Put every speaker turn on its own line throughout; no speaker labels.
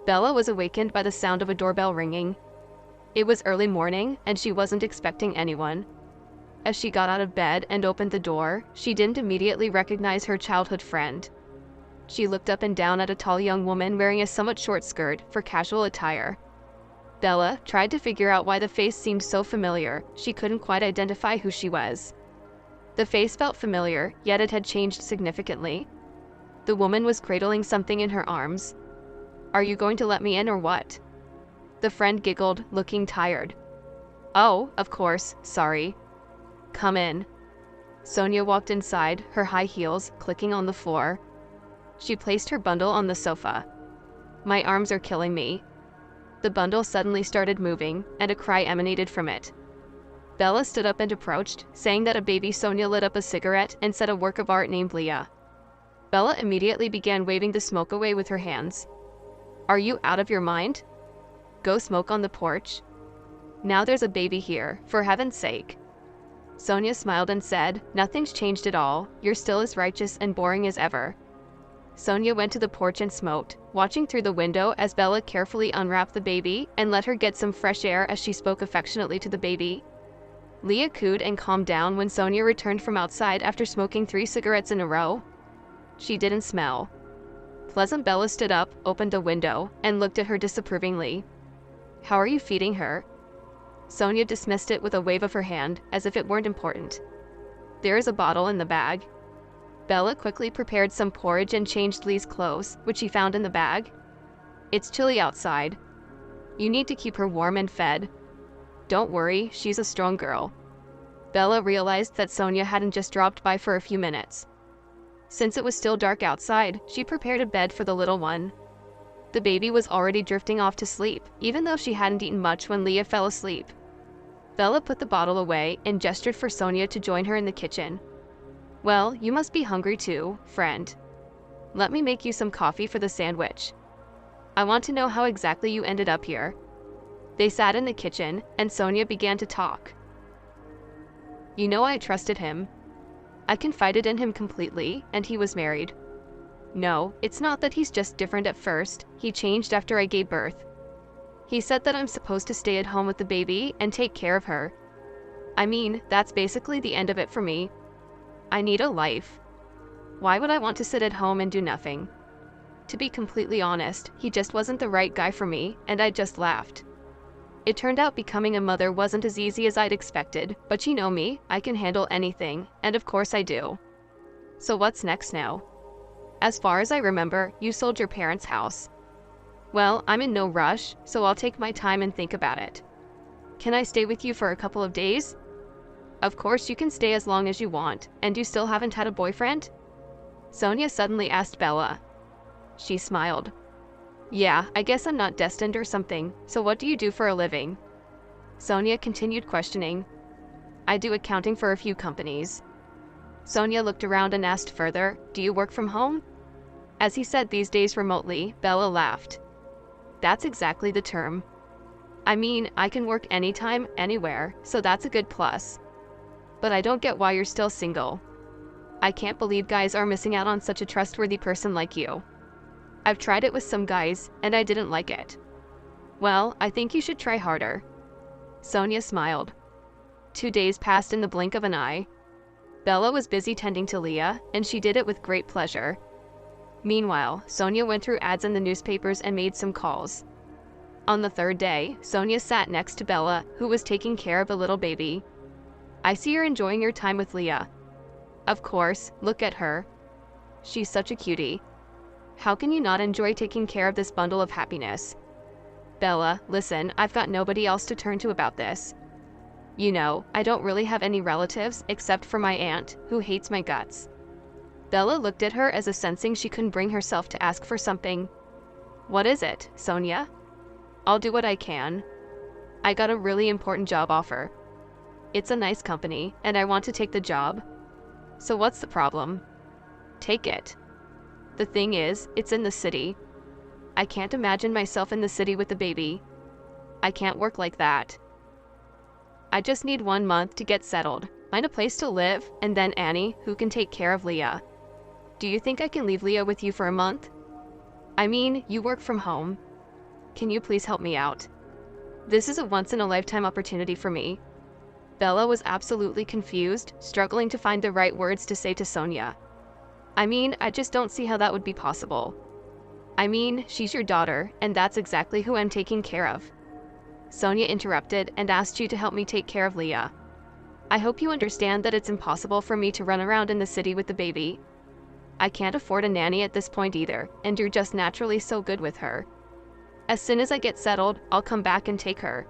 Bella was awakened by the sound of a doorbell ringing. It was early morning, and she wasn't expecting anyone. As she got out of bed and opened the door, she didn't immediately recognize her childhood friend. She looked up and down at a tall young woman wearing a somewhat short skirt for casual attire. Bella tried to figure out why the face seemed so familiar. She couldn't quite identify who she was. The face felt familiar, yet it had changed significantly. The woman was cradling something in her arms. "Are you going to let me in or what?" The friend giggled, looking tired. "Oh, of course, sorry. Come in." Sonia walked inside, her high heels clicking on the floor. She placed her bundle on the sofa. "My arms are killing me." The bundle suddenly started moving, and a cry emanated from it. Bella stood up and approached, saying that a baby. Sonia lit up a cigarette and said a work of art named Leah. Bella immediately began waving the smoke away with her hands. "Are you out of your mind? Go smoke on the porch. Now there's a baby here, for heaven's sake." Sonia smiled and said, "Nothing's changed at all, you're still as righteous and boring as ever." Sonia went to the porch and smoked, watching through the window as Bella carefully unwrapped the baby and let her get some fresh air as she spoke affectionately to the baby. Leah cooed and calmed down when Sonia returned from outside after smoking 3 cigarettes in a row. She didn't smell. Pleasant Bella stood up, opened the window, and looked at her disapprovingly. "How are you feeding her?" Sonia dismissed it with a wave of her hand, as if it weren't important. "There is a bottle in the bag." Bella quickly prepared some porridge and changed Lee's clothes, which she found in the bag. "It's chilly outside. You need to keep her warm and fed. Don't worry, she's a strong girl." Bella realized that Sonia hadn't just dropped by for a few minutes. Since it was still dark outside, she prepared a bed for the little one. The baby was already drifting off to sleep, even though she hadn't eaten much when Leah fell asleep. Bella put the bottle away and gestured for Sonia to join her in the kitchen. "Well, you must be hungry too, friend. Let me make you some coffee for the sandwich. I want to know how exactly you ended up here." They sat in the kitchen, and Sonia began to talk. "You know, I trusted him. I confided in him completely, and he was married. No, it's not that he's just different at first. He changed after I gave birth. He said that I'm supposed to stay at home with the baby and take care of her. I mean, that's basically the end of it for me. I need a life. Why would I want to sit at home and do nothing? To be completely honest, he just wasn't the right guy for me, and I just laughed. It turned out becoming a mother wasn't as easy as I'd expected, but you know me, I can handle anything, and of course I do. So what's next now? As far as I remember, you sold your parents' house. Well, I'm in no rush, so I'll take my time and think about it. Can I stay with you for a couple of days?" "Of course you can stay as long as you want, and you still haven't had a boyfriend?" Sonia suddenly asked Bella. She smiled. "Yeah, I guess I'm not destined or something, so what do you do for a living?" Sonia continued questioning. "I do accounting for a few companies." Sonia looked around and asked further, "Do you work from home?" As he said these days remotely, Bella laughed. "That's exactly the term. I mean, I can work anytime, anywhere, so that's a good plus. But I don't get why you're still single. I can't believe guys are missing out on such a trustworthy person like you. I've tried it with some guys, and I didn't like it." "Well, I think you should try harder." Sonia smiled. 2 days passed in the blink of an eye. Bella was busy tending to Leah, and she did it with great pleasure. Meanwhile, Sonia went through ads in the newspapers and made some calls. On the 3rd day, Sonia sat next to Bella, who was taking care of a little baby. "I see you're enjoying your time with Leah." "Of course, look at her. She's such a cutie. How can you not enjoy taking care of this bundle of happiness?" "Bella, listen, I've got nobody else to turn to about this. You know, I don't really have any relatives except for my aunt, who hates my guts." Bella looked at her as if sensing she couldn't bring herself to ask for something. "What is it, Sonia?" "I'll do what I can. I got a really important job offer. It's a nice company, and I want to take the job. So what's the problem?" "Take it. The thing is, it's in the city. I can't imagine myself in the city with the baby. I can't work like that. I just need 1 month to get settled, find a place to live, and then Annie, who can take care of Leah. Do you think I can leave Leah with you for a month? I mean, you work from home. can you please help me out? This is a once-in-a-lifetime opportunity for me." Bella was absolutely confused, struggling to find the right words to say to Sonia. "I mean, I just don't see how that would be possible. I mean, she's your daughter, and that's exactly who I'm taking care of." Sonia interrupted and asked you to help me take care of Leah. "I hope you understand that it's impossible for me to run around in the city with the baby. I can't afford a nanny at this point either, and you're just naturally so good with her. As soon as I get settled, I'll come back and take her.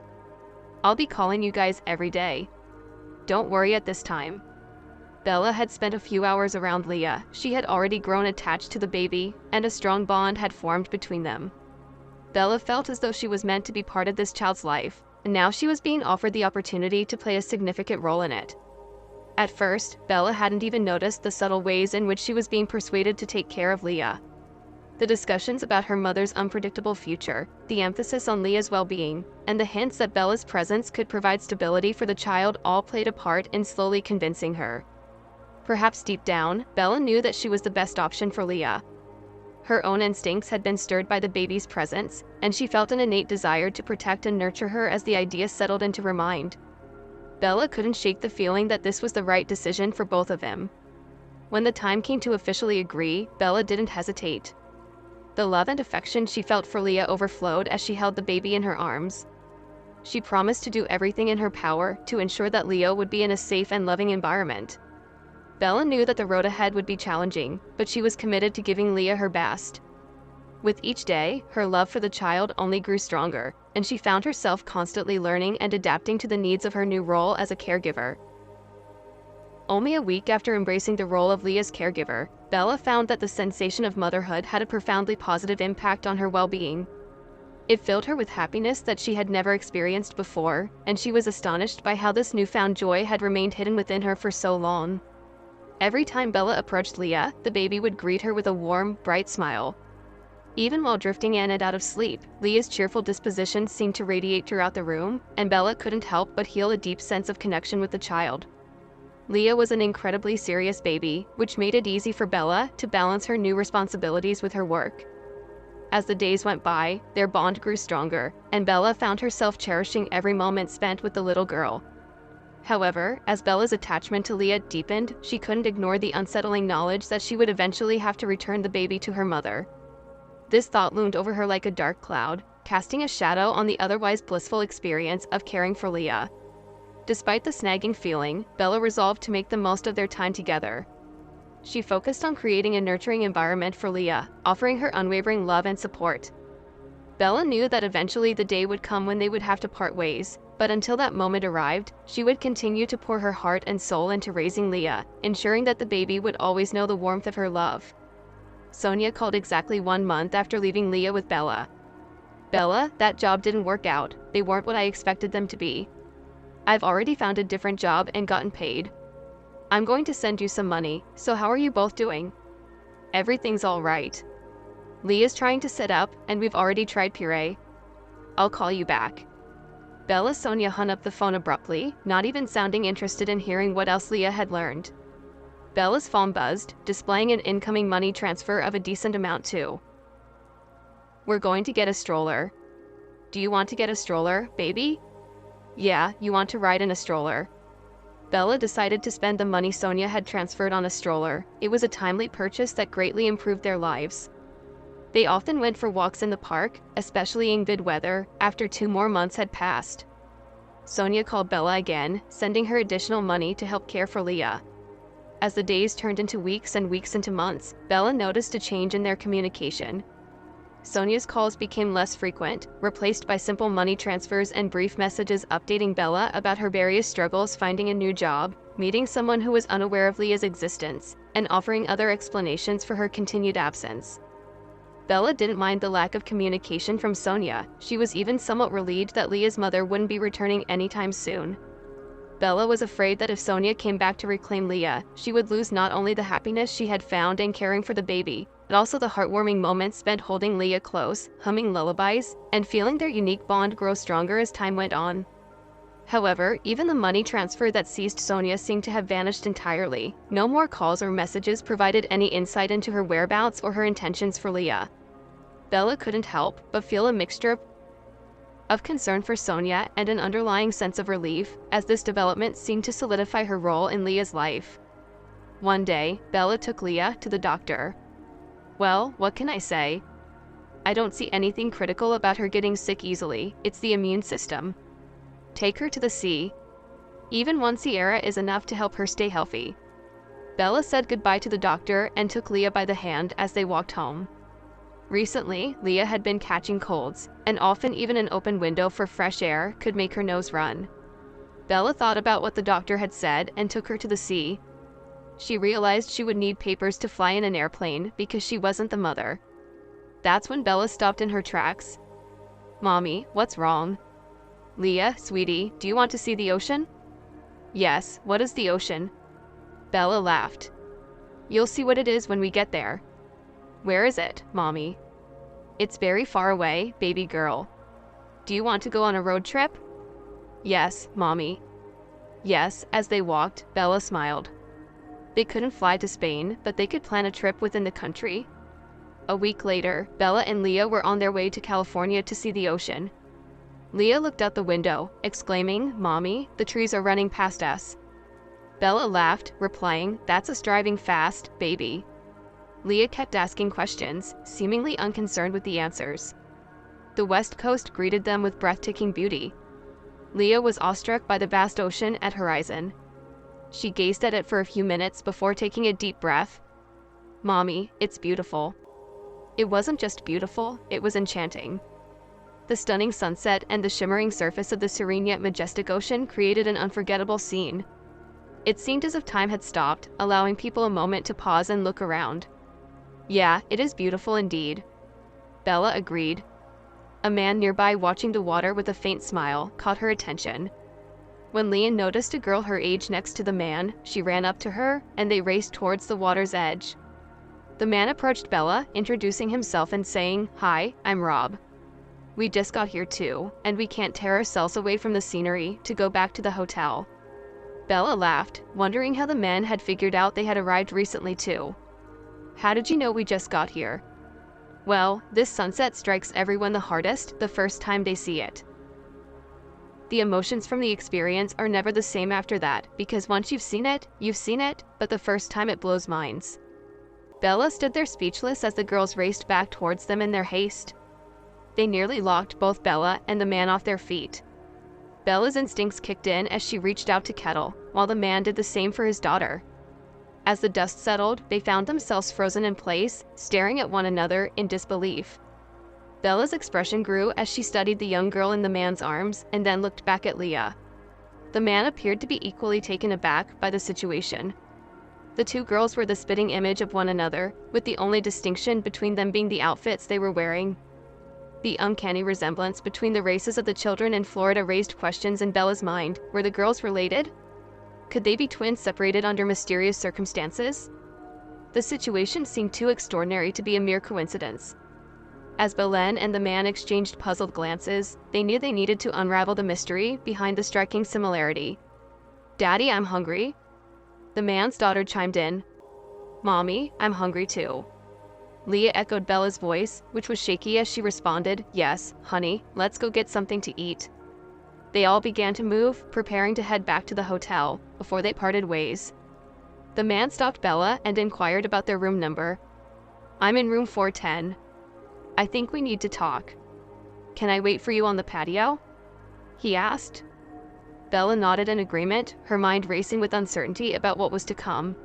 I'll be calling you guys every day. Don't worry at this time." Bella had spent a few hours around Leah. She had already grown attached to the baby, and a strong bond had formed between them. Bella felt as though she was meant to be part of this child's life, and now she was being offered the opportunity to play a significant role in it. At first, Bella hadn't even noticed the subtle ways in which she was being persuaded to take care of Leah. The discussions about her mother's unpredictable future, the emphasis on Leah's well-being, and the hints that Bella's presence could provide stability for the child all played a part in slowly convincing her. Perhaps deep down, Bella knew that she was the best option for Leah. Her own instincts had been stirred by the baby's presence, and she felt an innate desire to protect and nurture her as the idea settled into her mind. Bella couldn't shake the feeling that this was the right decision for both of them. When the time came to officially agree, Bella didn't hesitate. The love and affection she felt for Leah overflowed as she held the baby in her arms. She promised to do everything in her power to ensure that Leah would be in a safe and loving environment. Bella knew that the road ahead would be challenging, but she was committed to giving Leah her best. With each day, her love for the child only grew stronger, and she found herself constantly learning and adapting to the needs of her new role as a caregiver. Only a week after embracing the role of Leah's caregiver, Bella found that the sensation of motherhood had a profoundly positive impact on her well-being. It filled her with happiness that she had never experienced before, and she was astonished by how this newfound joy had remained hidden within her for so long. Every time Bella approached Leah, the baby would greet her with a warm, bright smile. Even while drifting in and out of sleep, Leah's cheerful disposition seemed to radiate throughout the room, and Bella couldn't help but feel a deep sense of connection with the child. Leah was an incredibly serious baby, which made it easy for Bella to balance her new responsibilities with her work. As the days went by, their bond grew stronger, and Bella found herself cherishing every moment spent with the little girl. However, as Bella's attachment to Leah deepened, she couldn't ignore the unsettling knowledge that she would eventually have to return the baby to her mother. This thought loomed over her like a dark cloud, casting a shadow on the otherwise blissful experience of caring for Leah. Despite the snagging feeling, Bella resolved to make the most of their time together. She focused on creating a nurturing environment for Leah, offering her unwavering love and support. Bella knew that eventually the day would come when they would have to part ways, but until that moment arrived, she would continue to pour her heart and soul into raising Leah, ensuring that the baby would always know the warmth of her love. Sonia called exactly 1 month after leaving Leah with Bella. "Bella, that job didn't work out. They weren't what I expected them to be. I've already found a different job and gotten paid. I'm going to send you some money, so how are you both doing?" "Everything's all right. Leah's trying to sit up, and we've already tried puree. I'll call you back." Sonia hung up the phone abruptly, not even sounding interested in hearing what else Leah had learned. Bella's phone buzzed, displaying an incoming money transfer of a decent amount too. "We're going to get a stroller. Do you want to get a stroller, baby?" "Yeah, you want to ride in a stroller." Bella decided to spend the money Sonia had transferred on a stroller. It was a timely purchase that greatly improved their lives. They often went for walks in the park, especially in good weather, after 2 more months had passed. Sonia called Bella again, sending her additional money to help care for Leah. As the days turned into weeks and weeks into months, Bella noticed a change in their communication. Sonia's calls became less frequent, replaced by simple money transfers and brief messages updating Bella about her various struggles finding a new job, meeting someone who was unaware of Leah's existence, and offering other explanations for her continued absence. Bella didn't mind the lack of communication from Sonia. She was even somewhat relieved that Leah's mother wouldn't be returning anytime soon. Bella was afraid that if Sonia came back to reclaim Leah, she would lose not only the happiness she had found in caring for the baby, but also the heartwarming moments spent holding Leah close, humming lullabies, and feeling their unique bond grow stronger as time went on. However, even the money transfer that ceased Sonia seemed to have vanished entirely. No more calls or messages provided any insight into her whereabouts or her intentions for Leah. Bella couldn't help but feel a mixture of of concern for Sonia and an underlying sense of relief, as this development seemed to solidify her role in Leah's life. One day, Bella took Leah to the doctor. "Well, what can I say? I don't see anything critical about her getting sick easily. It's the immune system. Take her to the sea. Even one Sierra is enough to help her stay healthy." Bella said goodbye to the doctor and took Leah by the hand as they walked home. Recently, Leah had been catching colds, and often even an open window for fresh air could make her nose run. Bella thought about what the doctor had said and took her to the sea. She realized she would need papers to fly in an airplane because she wasn't the mother. That's when Bella stopped in her tracks. "Mommy, what's wrong?" "Leah, sweetie, do you want to see the ocean?" "Yes, what is the ocean?" Bella laughed. "You'll see what it is when we get there." "Where is it, Mommy?" "It's very far away, baby girl." "Do you want to go on a road trip?" "Yes, Mommy." Yes, as they walked, Bella smiled. They couldn't fly to Spain, but they could plan a trip within the country. A week later, Bella and Leah were on their way to California to see the ocean. Leah looked out the window, exclaiming, "Mommy, the trees are running past us." Bella laughed, replying, "That's us driving fast, baby." Leah kept asking questions, seemingly unconcerned with the answers. The West Coast greeted them with breathtaking beauty. Leah was awestruck by the vast ocean at horizon. She gazed at it for a few minutes before taking a deep breath. "Mommy, it's beautiful." It wasn't just beautiful, it was enchanting. The stunning sunset and the shimmering surface of the serene yet majestic ocean created an unforgettable scene. It seemed as if time had stopped, allowing people a moment to pause and look around. "Yeah, it is beautiful indeed," Bella agreed. A man nearby watching the water with a faint smile caught her attention. When Leah noticed a girl her age next to the man, she ran up to her, and they raced towards the water's edge. The man approached Bella, introducing himself and saying, "Hi, I'm Rob. We just got here too, and we can't tear ourselves away from the scenery to go back to the hotel." Bella laughed, wondering how the man had figured out they had arrived recently too. "How did you know we just got here?" "Well, this sunset strikes everyone the hardest the first time they see it. The emotions from the experience are never the same after that, because once you've seen it, but the first time it blows minds." Bella stood there speechless as the girls raced back towards them in their haste. They nearly locked both Bella and the man off their feet. Bella's instincts kicked in as she reached out to Kettle, while the man did the same for his daughter. As the dust settled, they found themselves frozen in place, staring at one another in disbelief. Bella's expression grew as she studied the young girl in the man's arms and then looked back at Leah. The man appeared to be equally taken aback by the situation. The two girls were the spitting image of one another, with the only distinction between them being the outfits they were wearing. The uncanny resemblance between the races of the children in Florida raised questions in Bella's mind. Were the girls related? Could they be twins separated under mysterious circumstances? The situation seemed too extraordinary to be a mere coincidence. As Belen and the man exchanged puzzled glances, they knew they needed to unravel the mystery behind the striking similarity. "Daddy, I'm hungry." The man's daughter chimed in. "Mommy, I'm hungry too." Leah echoed Bella's voice, which was shaky as she responded, "Yes, honey, let's go get something to eat." They all began to move, preparing to head back to the hotel, before they parted ways. The man stopped Bella and inquired about their room number. "I'm in room 410. I think we need to talk. Can I wait for you on the patio?" he asked. Bella nodded in agreement, her mind racing with uncertainty about what was to come.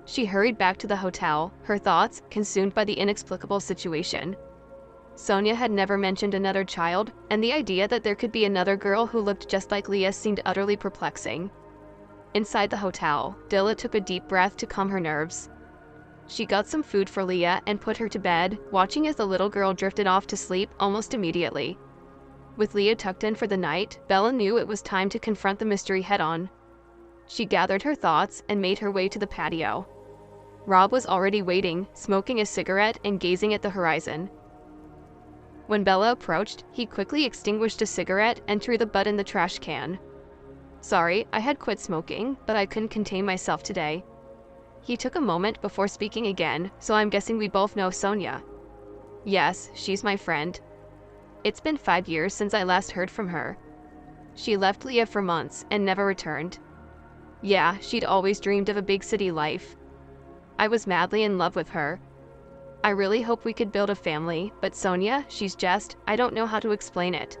She hurried back to the hotel, her thoughts consumed by the inexplicable situation. Sonia had never mentioned another child, and the idea that there could be another girl who looked just like Leah seemed utterly perplexing. Inside the hotel, Dilla took a deep breath to calm her nerves. She got some food for Leah and put her to bed, watching as the little girl drifted off to sleep almost immediately. With Leah tucked in for the night, Bella knew it was time to confront the mystery head-on. She gathered her thoughts and made her way to the patio. Rob was already waiting, smoking a cigarette and gazing at the horizon. When Bella approached, he quickly extinguished a cigarette and threw the butt in the trash can. "Sorry, I had quit smoking, but I couldn't contain myself today." He took a moment before speaking again, "So I'm guessing we both know Sonia." "Yes, she's my friend." It's been 5 years since I last heard from her. She left Leah for months and never returned. Yeah, she'd always dreamed of a big city life. I was madly in love with her. I really hoped we could build a family, but Sonia, I don't know how to explain it.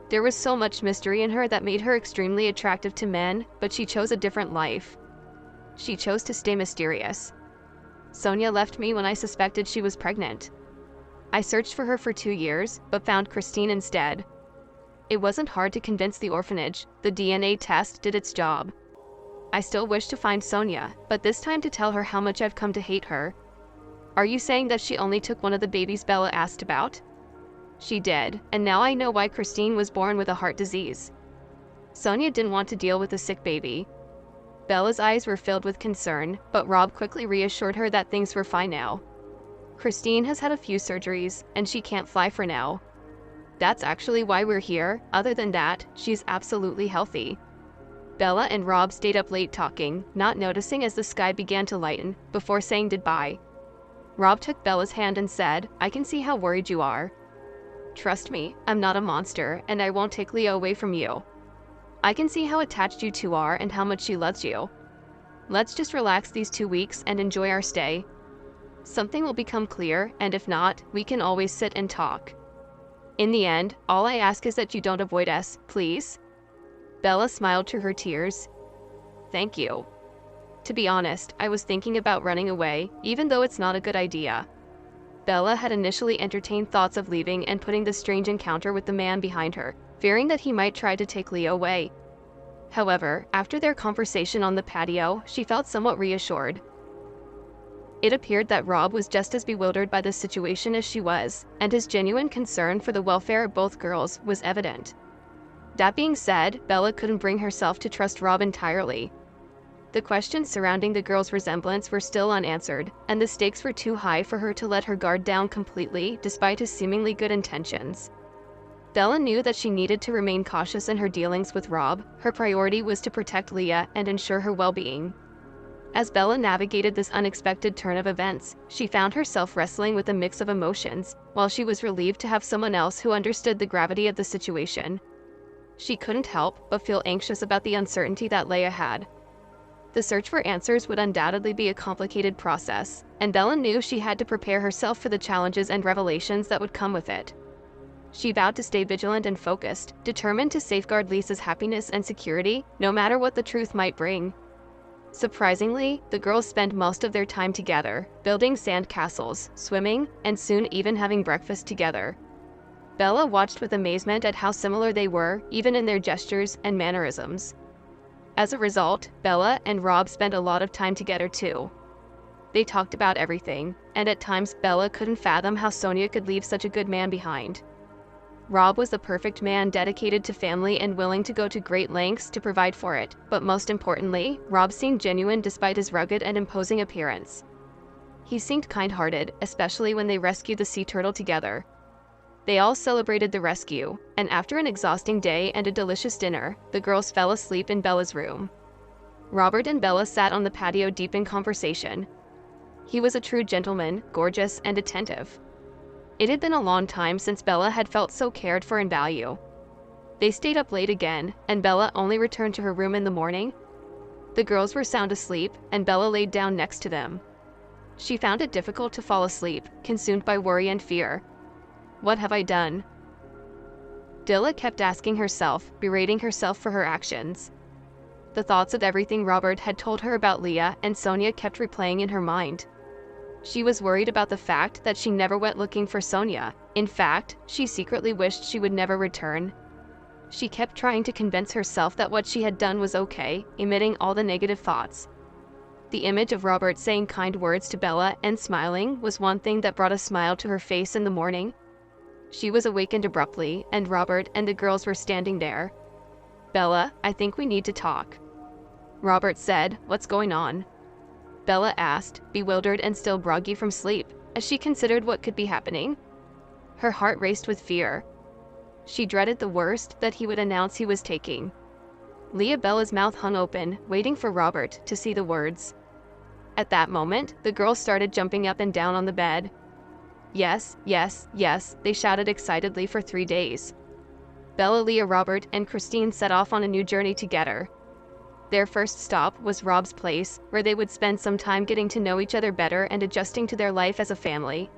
There was so much mystery in her that made her extremely attractive to men, but she chose a different life. She chose to stay mysterious. Sonia left me when I suspected she was pregnant. I searched for her for 2 years, but found Christine instead. It wasn't hard to convince the orphanage. The DNA test did its job. I still wish to find Sonia, but this time to tell her how much I've come to hate her. Are you saying that she only took one of the babies Bella asked about? She did, and now I know why Christine was born with a heart disease. Sonia didn't want to deal with a sick baby. Bella's eyes were filled with concern, but Rob quickly reassured her that things were fine now. Christine has had a few surgeries, and she can't fly for now. That's actually why we're here. Other than that, she's absolutely healthy. Bella and Rob stayed up late talking, not noticing as the sky began to lighten, before saying goodbye. Rob took Bella's hand and said, "I can see how worried you are. Trust me, I'm not a monster, and I won't take Leah away from you. I can see how attached you two are and how much she loves you. Let's just relax these 2 weeks and enjoy our stay. Something will become clear, and if not, we can always sit and talk. In the end, all I ask is that you don't avoid us, please." Bella smiled through her tears. "Thank you. To be honest, I was thinking about running away, even though it's not a good idea." Bella had initially entertained thoughts of leaving and putting the strange encounter with the man behind her, fearing that he might try to take Leah away. However, after their conversation on the patio, she felt somewhat reassured. It appeared that Rob was just as bewildered by the situation as she was, and his genuine concern for the welfare of both girls was evident. That being said, Bella couldn't bring herself to trust Rob entirely. The questions surrounding the girls' resemblance were still unanswered, and the stakes were too high for her to let her guard down completely, despite his seemingly good intentions. Bella knew that she needed to remain cautious in her dealings with Rob. Her priority was to protect Leah and ensure her well-being. As Bella navigated this unexpected turn of events, she found herself wrestling with a mix of emotions, while she was relieved to have someone else who understood the gravity of the situation. She couldn't help but feel anxious about the uncertainty that lay ahead. The search for answers would undoubtedly be a complicated process, and Bella knew she had to prepare herself for the challenges and revelations that would come with it. She vowed to stay vigilant and focused, determined to safeguard Lisa's happiness and security, no matter what the truth might bring. Surprisingly, the girls spent most of their time together, building sand castles, swimming, and soon even having breakfast together. Bella watched with amazement at how similar they were, even in their gestures and mannerisms. As a result, Bella and Rob spent a lot of time together too. They talked about everything, and at times Bella couldn't fathom how Sonia could leave such a good man behind. Rob was the perfect man, dedicated to family and willing to go to great lengths to provide for it, but most importantly, Rob seemed genuine despite his rugged and imposing appearance. He seemed kind-hearted, especially when they rescued the sea turtle together. They all celebrated the rescue, and after an exhausting day and a delicious dinner, the girls fell asleep in Bella's room. Robert and Bella sat on the patio deep in conversation. He was a true gentleman, gorgeous and attentive. It had been a long time since Bella had felt so cared for and valued. They stayed up late again, and Bella only returned to her room in the morning. The girls were sound asleep, and Bella laid down next to them. She found it difficult to fall asleep, consumed by worry and fear. What have I done? Dilla kept asking herself, berating herself for her actions. The thoughts of everything Robert had told her about Leah and Sonia kept replaying in her mind. She was worried about the fact that she never went looking for Sonia. In fact, she secretly wished she would never return. She kept trying to convince herself that what she had done was okay, emitting all the negative thoughts. The image of Robert saying kind words to Bella and smiling was one thing that brought a smile to her face in the morning. She was awakened abruptly, and Robert and the girls were standing there. "Bella, I think we need to talk." Robert said, "What's going on?" Bella asked, bewildered and still groggy from sleep, as she considered what could be happening. Her heart raced with fear. She dreaded the worst, that he would announce he was taking. Bella's mouth hung open, waiting for Robert to see the words. At that moment, the girl started jumping up and down on the bed. Yes, yes, yes, they shouted excitedly for 3 days. Bella, Leah, Robert, and Christine set off on a new journey together. Their first stop was Rob's place, where they would spend some time getting to know each other better and adjusting to their life as a family.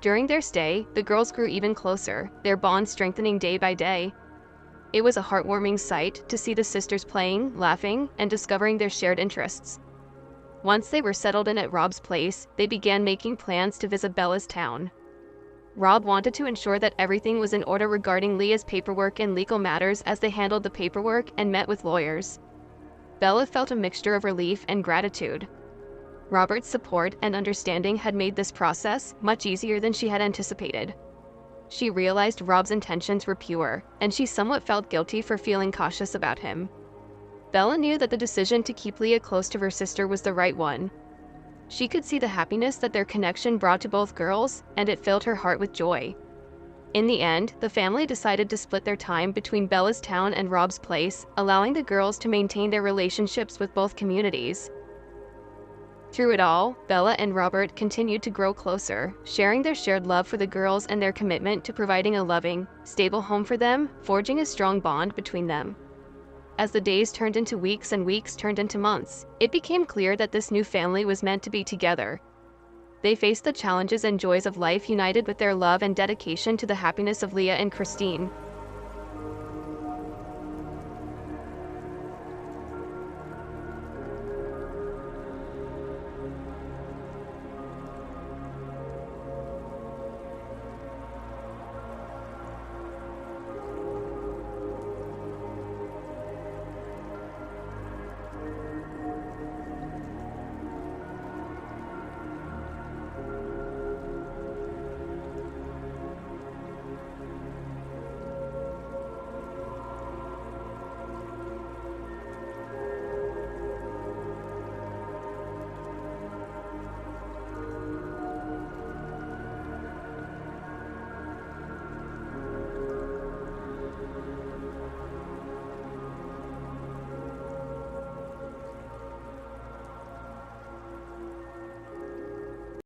During their stay, the girls grew even closer, their bond strengthening day by day. It was a heartwarming sight to see the sisters playing, laughing, and discovering their shared interests. Once they were settled in at Rob's place, they began making plans to visit Bella's town. Rob wanted to ensure that everything was in order regarding Leah's paperwork and legal matters as they handled the paperwork and met with lawyers. Bella felt a mixture of relief and gratitude. Robert's support and understanding had made this process much easier than she had anticipated. She realized Rob's intentions were pure, and she somewhat felt guilty for feeling cautious about him. Bella knew that the decision to keep Leah close to her sister was the right one. She could see the happiness that their connection brought to both girls, and it filled her heart with joy. In the end, the family decided to split their time between Bella's town and Rob's place, allowing the girls to maintain their relationships with both communities. Through it all, Bella and Robert continued to grow closer, sharing their shared love for the girls and their commitment to providing a loving, stable home for them, forging a strong bond between them. As the days turned into weeks and weeks turned into months, it became clear that this new family was meant to be together. They faced the challenges and joys of life united with their love and dedication to the happiness of Leah and Christine.